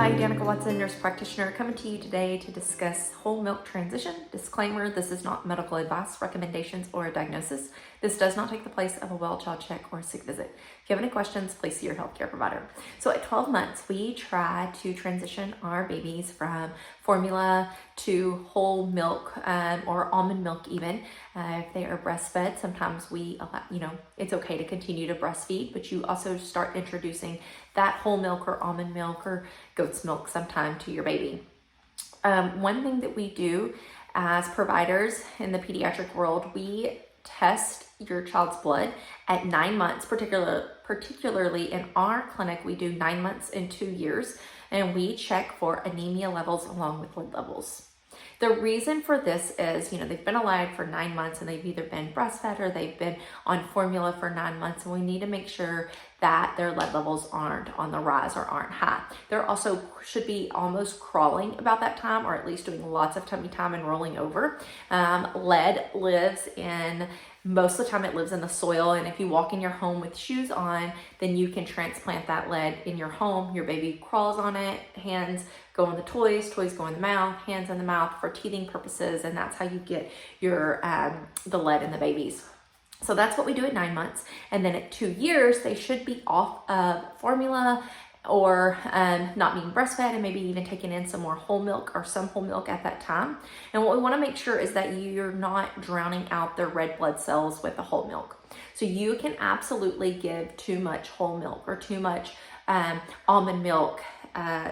Hi, Danika Watson, nurse practitioner, coming to you today to discuss whole milk transition. Disclaimer, this is not medical advice, recommendations, or a diagnosis. This does not take the place of a well child check or a sick visit. If you have any questions, please see your healthcare provider. So at 12 months, we try to transition our babies from formula to whole milk or almond milk even. If they are breastfed, sometimes we allow, it's okay to continue to breastfeed, but you also start introducing that whole milk or almond milk or goat's milk sometime to your baby. One thing that we do as providers in the pediatric world, we test your child's blood at 9 months, particularly in our clinic, we do 9 months and 2 years, and we check for anemia levels along with blood levels. The reason for this is, they've been alive for 9 months and they've either been breastfed or they've been on formula for 9 months, and we need to make sure that their lead levels aren't on the rise or aren't high. They're also should be almost crawling about that time, or at least doing lots of tummy time and rolling over. Lead lives in, most of the time it lives in the soil, and if you walk in your home with shoes on, then you can transplant that lead in your home. Your baby crawls on it, hands go in the toys go in the mouth, hands in the mouth for teething purposes, and that's how you get your the lead in the babies. So that's what we do at 9 months. And then at 2 years, they should be off of formula or not being breastfed, and maybe even taking in some more whole milk or some whole milk at that time. And what we want to make sure is that you're not drowning out their red blood cells with the whole milk. So you can absolutely give too much whole milk or too much almond milk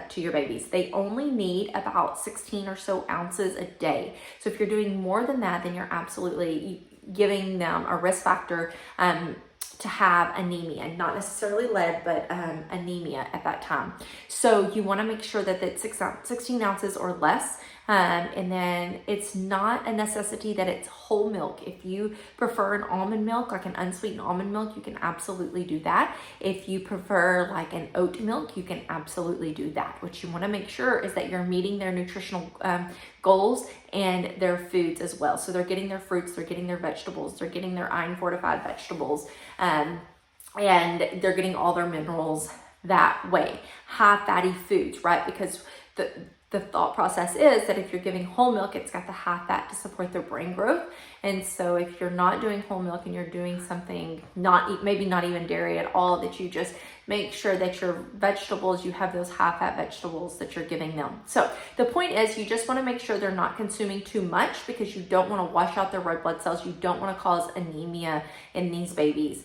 to your babies. They only need about 16 or so ounces a day. So if you're doing more than that, then you're absolutely giving them a risk factor to have anemia, not necessarily lead, but anemia at that time. So you want to make sure that it's 16 ounces or less. And then it's not a necessity that it's whole milk. If you prefer an almond milk, like an unsweetened almond milk, you can absolutely do that. If you prefer like an oat milk, you can absolutely do that. What you want to make sure is that you're meeting their nutritional goals and their foods as well. So they're getting their fruits, they're getting their vegetables, they're getting their iron fortified vegetables, and they're getting all their minerals that way. High fatty foods, right? Because the thought process is that if you're giving whole milk, it's got the high fat to support their brain growth. And so if you're not doing whole milk and you're doing something, maybe not even dairy at all, that you just make sure that your vegetables, you have those high fat vegetables that you're giving them. So the point is, you just want to make sure they're not consuming too much, because you don't want to wash out their red blood cells. You don't want to cause anemia in these babies.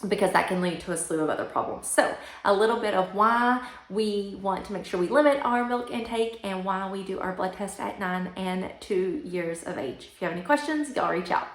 Because that can lead to a slew of other problems. So a little bit of why we want to make sure we limit our milk intake and why we do our blood test at 9 and 2 years of age. If you have any questions, y'all reach out.